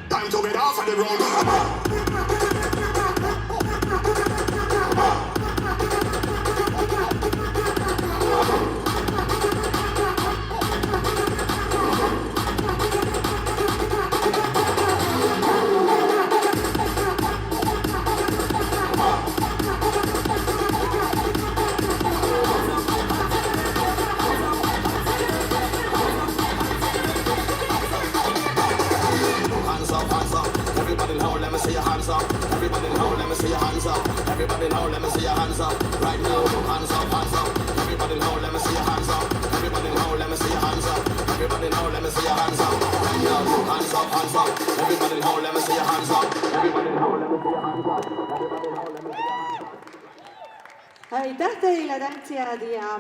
Time to get off of the road. Hands up, everybody now, let me see your hands up. Everybody now, let me see your hands up. Everybody now, let me see your hands up. Right now, hands up, hands up. Everybody now, let me see your hands up. Everybody now, let me see your hands up. Everybody now, let me see your hands up. Right now, hands up, hands up. Everybody now, let me see your hands up. Everybody now, let me see your hands up. Everybody now, let me see your hands up. aitäh teile, tantsijad ja